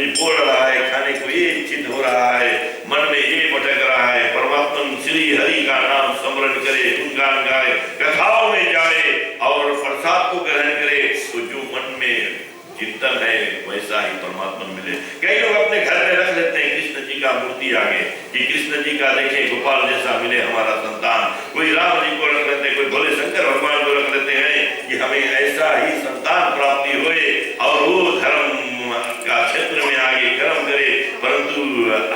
कुछ बोल रहा है, खाने को ये इच्छित हो रहा है, मन में ये भटक रहा है, परमात्मा श्री हरि का नाम स्मरण करे, गुणगान गाए, कथाओं में जाए और प्रसाद को ग्रहण करे, तो जो मन में चिंतन है वैसा ही परमात्मा मिले। कई लोग अपने घर में रख लेते हैं कृष्ण जी का मूर्ति आगे कि कृष्ण जी का देखें गोपाल जैसा मिले हमारा संतान, कोई राम जी को रख लेते हैं, कोई भोले शंकर भगवान को रख लेते हैं कि हमें ऐसा ही संतान प्राप्ति होए और वो धर्म का क्षेत्र में आगे कर्म करे। परंतु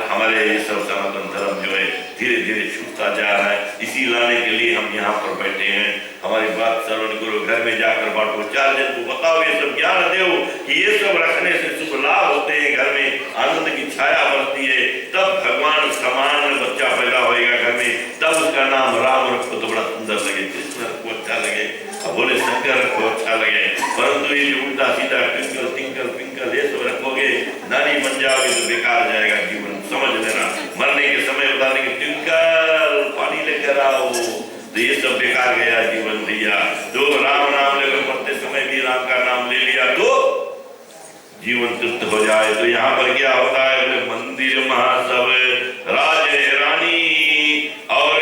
हमारे सब सनातन धर्म जो है धीरे धीरे छूटता जा रहा है। इसी लाने के लिए हम यहाँ पर बैठे हैं। हमारी बात श्रवण करो, घर में जाकर बांटो, 4 जन को बताओ, ये सब ज्ञान दो कि ये सब रखने से शुभ लाभ होते हैं, घर में आनंद की छाया बढ़ती है, तब भगवान समान बच्चा पैदा होएगा घर में, तब उसका नाम राम रखो तो बड़ा सुंदर लगे, कृष्ण रखो अच्छा लगे, भोले शंकर रखो अच्छा लगे। परंतु ये जो उल्टा सीधा ट्विंकल टिंकल पिंकल ये सब रखोगे, नारी बन जाओगे तो बेकार जाएगा जीवन। समझ लेना, मरने के समय बता देंगे ट्विंकल पानी लेकर आओ, तो ये सब बेकार गया जीवन भैया। तो राम नाम लेकर मरते समय भी राम का नाम ले लिया तो जीवन तृप्त हो जाए। तो यहाँ पर क्या होता है, मंदिर महासव राज रानी और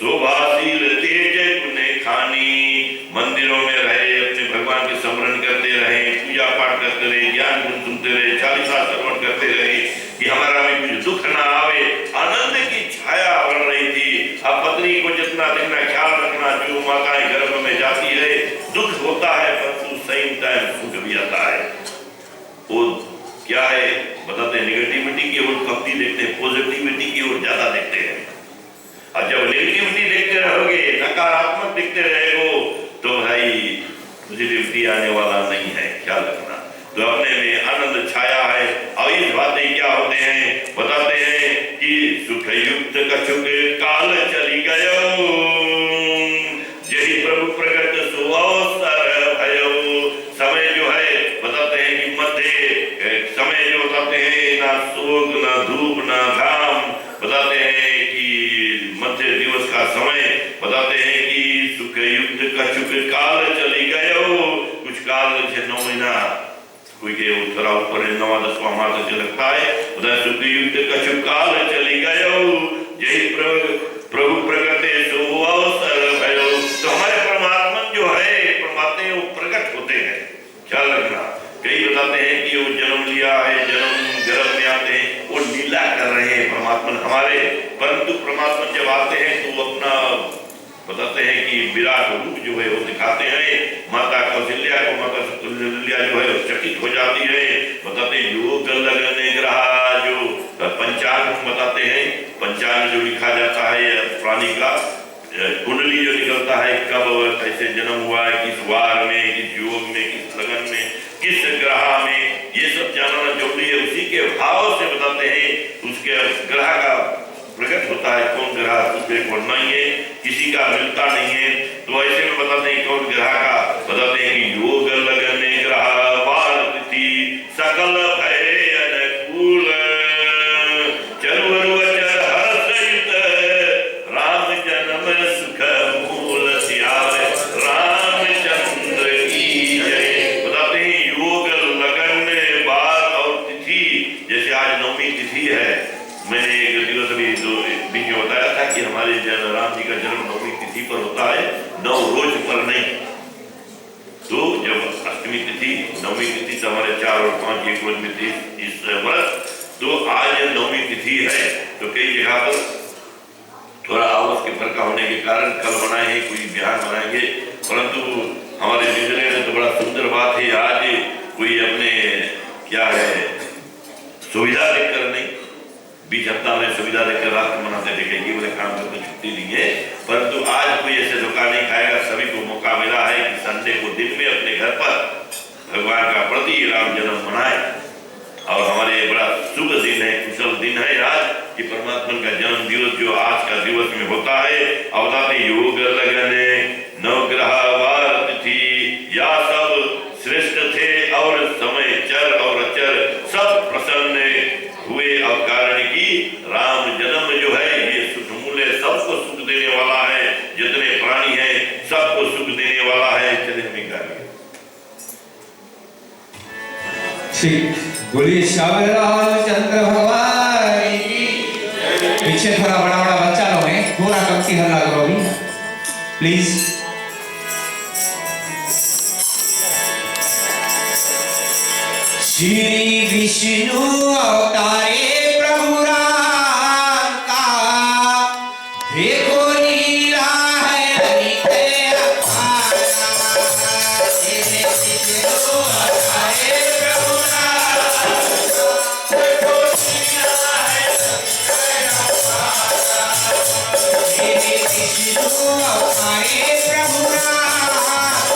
शोभाशील तेज गुने खानी, मंदिरों में रहे, अपने भगवान के स्मरण करते रहे, पूजा पाठ करते रहे, ज्ञान गुण सुनते रहे, चालीसा श्रवण करते रहे कि हमारा में कुछ दुख ना आवे। आनंद की छाया बढ़ रही थी। अब पत्नी को जितना देखना ख्याल रखना, जो माताएं गर्भ में जाती है दुख होता है, परंतु सेम टाइम सुख भी आता है। वो क्या है बताते हैं, निगेटिविटी की ओर कम देखते हैं, पॉजिटिविटी की ओर ज्यादा देखते हैं। और जब नेगेटिविटी देखते रहोगे, नकारात्मक देखते रहेगो, तो भाई पॉजिटिविटी आने वाला नहीं है, ख्याल रखना। तो अपने में आनंद छाया है। और ये बातें क्या होते हैं बताते हैं कि सुख युक्त कछुक काल चली गयो, यही प्रभु प्रकट सो अवसर भयो। समय जो है बताते हैं कि मध्य समय जो बताते हैं, ना शोक ना धूप ना घाम, बताते हैं कि मध्य दिवस का समय, बताते हैं कि सुख युक्त कछुक काल चली गयो। कुछ काल जैसे 9 महीना कोई के थोड़ा ऊपर 9वां 10वां माह तक लगता है, उधर सुख युक्त कछुक काल चली गयो, यही प्रभु प्रकटे सो अवसर भयो। तो हमारे परमात्मा जो है परमात्मा वो प्रकट होते हैं, ख्याल रखना। कई बताते हैं कि वो जन्म लिया है, जन्म गर्भ में आते हैं, वो लीला कर रहे हैं परमात्मा हमारे। परंतु परमात्मा जब आते हैं तो अपना बताते हैं कि विराट रूप जो है वो दिखाते हैं। माता कौशल्या को, माता कौशल्या जो है चकित हो जाती है। बताते हैं योग लगने ग्रह जो पंचांग बताते हैं, पंचांग जो लिखा जाता है प्राणी का, कुंडली जो निकलता है, कब कैसे जन्म हुआ है, किस वार में, किस योग में, किस लगन में, किस ग्रह में, ये सब जानना जरूरी है। उसी के भाव से बताते हैं उसके ग्रह का प्रकट होता है, कौन ग्रह उसमें कौन नहीं है, किसी का मिलता नहीं है। तो ऐसे में बताते हैं कौन ग्रह का, बताते हैं कि योग लगने ग्रह वार तिथि सकल भय अनुकूल, चरु अचर हर्षयुत राम जन्म सुख मूल, सियार रामचंद्र की जय। बताते हैं योग लगन वार और तिथि, जैसे आज 9वीं तिथि है, मैंने एक दिवस अभी 2 दिन में बताया था कि हमारे राम जी का जन्म 9वीं तिथि पर होता है, 9 रोज पर नहीं। तो जब अष्टमी तिथि 9वीं तिथि तो हमारे 4 और 5 एक रोज में थी इस वर्ष, तो आज 9वीं तिथि है। तो कई जगह पर थोड़ा आवश्यक के फर्क होने के कारण कल बनाए हैं, कोई बिहार बनाएंगे। परंतु हमारे निर्णय में तो बड़ा सुंदर बात है, आज कोई अपने क्या है सुविधा देखकर नहीं, 20 हफ्ता में सुविधा देकर रात मनाते थे, कहीं बोले काम करके छुट्टी नहीं है। परंतु आज कोई ऐसे धोखा नहीं खाएगा। सभी को मौका मिला है कि संडे को दिन में अपने घर पर भगवान का प्रति राम जन्म मनाए। और हमारे बड़ा शुभ दिन है, कुशल दिन है आज कि परमात्मा का जन्म दिवस जो आज का दिवस में होता है। अवताते योग लगने नवग्रह वार तिथि या सब श्रेष्ठ थे, और समय चर और अचर सब प्रसन्न हुए। और कारण की राम जन्म जो है ये सुख मूल्य, सबको सुख देने वाला है, जितने प्राणी हैं सबको सुख देने वाला है। चले हमें ठीक। बोलिए श्याम रामचंद्र भगवान की। पीछे थोड़ा बड़ा बड़ा बच्चा लोग हैं, थोड़ा कमती हल्ला करो अभी प्लीज। श्री विष्णु अवतारे प्रभु राम का, देखो लीला है अनित अपार। श्री विष्णु अवतारे प्रभु राम का, देखो लीला है अनित अपार। श्री विष्णु अवतारे प्रभु राम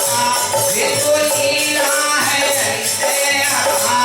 का, देखो लीला है अनित अपार।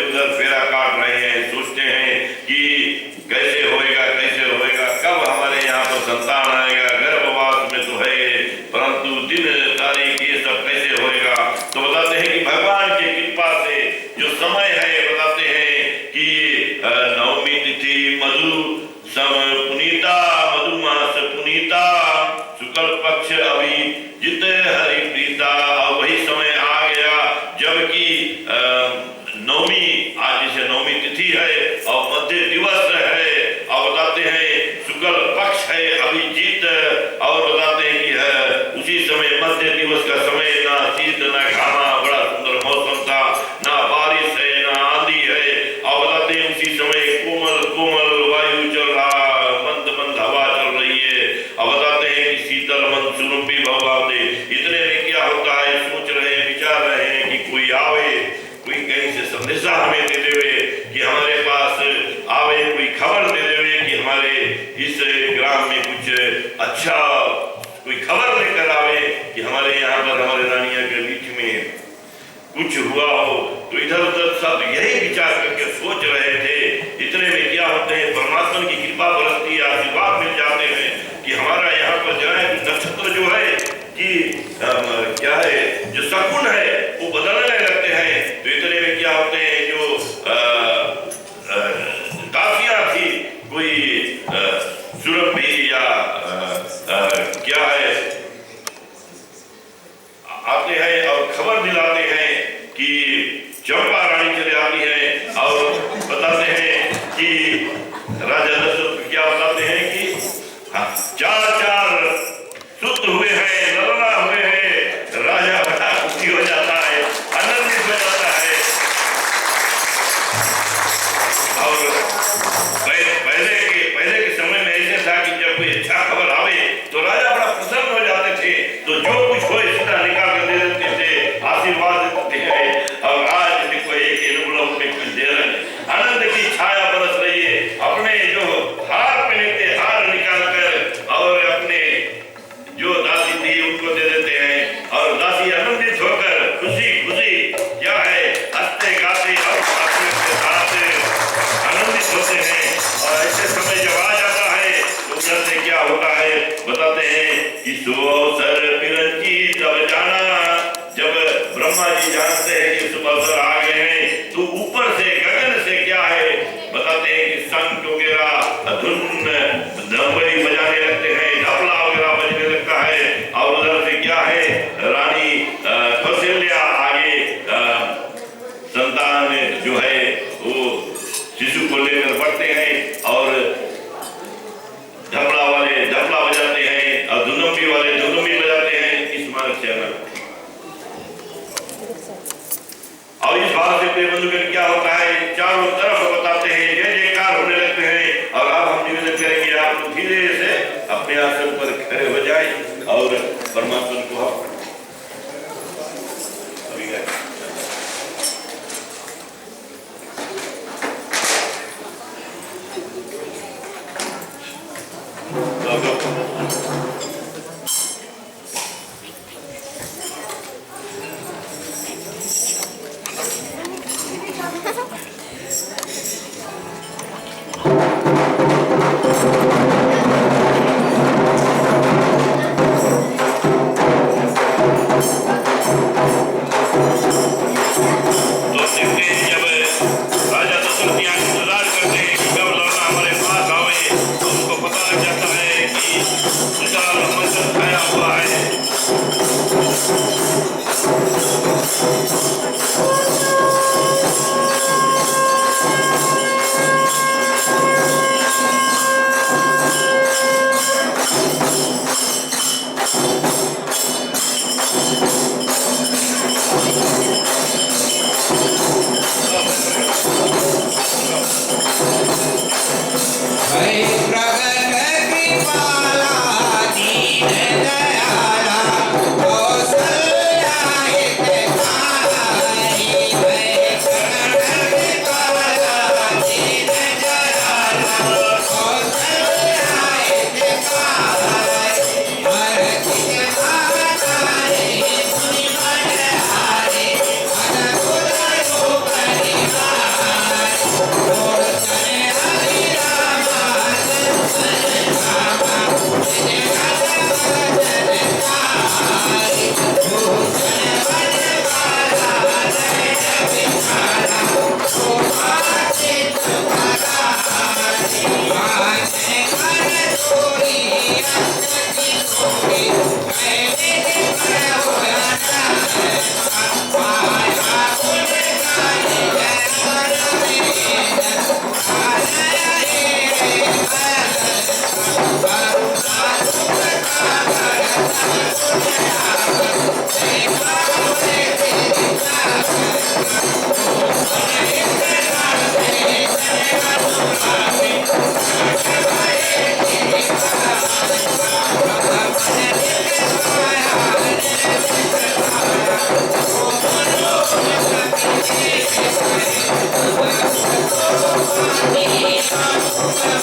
उधर फेरा काट रहे हैं, सोचते हैं कि कैसे होएगा, कब हमारे यहाँ पर संतान आएगा, गर्भवास में तो है, परंतु दिन तारीख ये सब कैसे होएगा। तो बताते हैं कि भगवान की कृपा से जो समय है, बताते हैं कि नवमी तिथि मधु सम पुनीता, मधुमास पुनीता, शुक्ल पक्ष अभी जित हरि प्रीता। वही समय आ गया जबकि नवमी, आज जैसे नवमी तिथि है और मध्य दिवस है, और बताते हैं शुक्ल पक्ष है अभिजीत, और बताते हैं कि है उसी समय मध्य दिवस का समय, ना शीत ना घामा, बड़ा सुंदर मौसम था, ना बारिश है ना आंधी है, और बताते हैं उसी समय कोमल कोमल वायु चल रहा, मंद मंद हवा चल रही है, और बताते हैं कि शीतल मन सुरभि भवाते। इतने में क्या होता है, सोच रहे हैं, विचार रहे हैं कि कोई आवे, कोई कहीं से संदेशा हमें दे देवे कि हमारे पास आवे, कोई खबर दे देवे कि हमारे इस ग्राम में कुछ अच्छा, कोई खबर लेकर आवे कि हमारे यहाँ पर हमारे रानिया के बीच में कुछ हुआ हो। तो इधर उधर सब यही विचार करके सोच रहे थे। इतने में क्या होते हैं, परमात्मा की कृपा बरसती है, आशीर्वाद मिल जाते हैं कि हमारा यहाँ पर जो है नक्षत्र जो है कि क्या है, जो शकुन है वो बदलने लगते हैं। तो इतने में क्या होते हैं, जो दासियां थी, कोई सुरभि या क्या है, आते हैं और खबर दिलाते हैं कि चंपा रानी चले आती है, और बताते हैं कि राजा दशरथ क्या बताते हैं कि 4 सुत हुए हैं, ललना हुए हैं। राजा बड़ा खुशी हो जाता है, आनंदित हो जाता है। और पहले के समय में ऐसे था कि जब कोई अच्छा खबर आवे तो राजा बड़ा प्रसन्न हो जाते थे, तो जो कुछ हो सीधा निकाल कर दे देते थे, आशीर्वाद देते हैं। और आज देखो एक एनवलप में कुछ दे रहे हैं, आनंद की छाया बरस रही है। अपने जो हार पहने थे, हार निकाल कर और अपने जो दासी थी उनको दे देते हैं, और दासी आनंदित होकर खुशी खुशी क्या है, हंसते गाते और के साथ आनंदित होते हैं। और ऐसे समय जब आ जाता है तो उधर से क्या होता है, बताते हैं कि सो अवसर पिरंची जब जाना, जब ब्रह्मा जी जानते हैं कि शुभ अवसर आ गए हैं, तो ऊपर से गगन से क्या है, बताते हैं कि शंख वगैरह धुन दंबई बजाने लगते हैं, ढपला वगैरह बजने लगता है। और उधर से क्या है, रानी कौशल्या आगे संतान जो है वो शिशु को लेकर बढ़ते हैं, और ढपला वाले ढपला बजाते हैं और धुनम्बी वाले धुनम्बी बजाते हैं। इस मार्ग से और इस बात से प्रेमबंधुगण क्या होता है, चारों तरफ बताते हैं जय जयकार होने लगते हैं। और अब हम निवेदन करेंगे आप लोग धीरे से अपने आसन पर खड़े हो जाए और परमात्मा को आप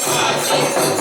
Hare